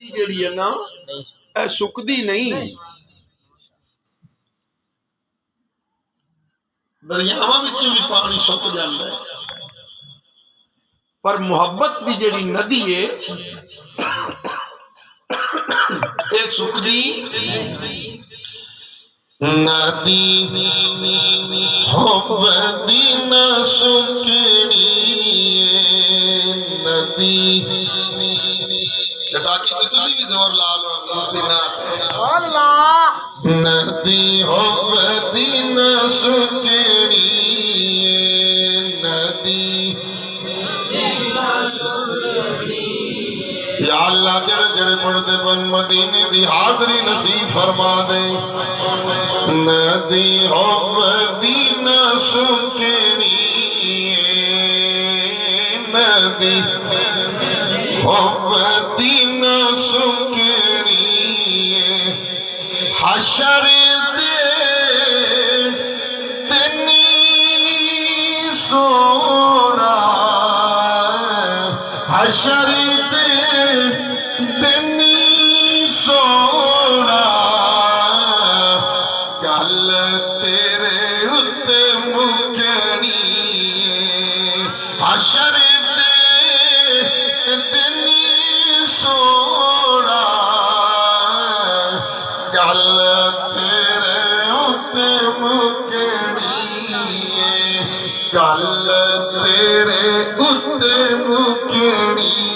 ਜਿਹੜੀ ਹੈ ਨਾ ਇਹ ਸੁੱਕਦੀ नहीं। दरियावां विचों भी पानी सुक जाता है, पर मुहब्बत की जिहड़ी नदी है ये सुकदी नदी हुब्बदी न सुकनी नदी। चटाकी पे तुसी भी जोर ला लो नदी हुब्बदी न सुकनी नदी। या अल्लाह जेड़े जेड़े पढ़ते बन मदीने दी हाजरी नसीब फरमा दे। नदी हुब्बदी न सुकनी नदी हुब्बदी न सुकनी हशर दे तेनी सोना हशर दे तेनी सोना गल तेरे उत्ते मुकनी हशर दे तेनी सोना गल तेरे उत्ते मुकनी गल तेरे उत्ते मुकनी।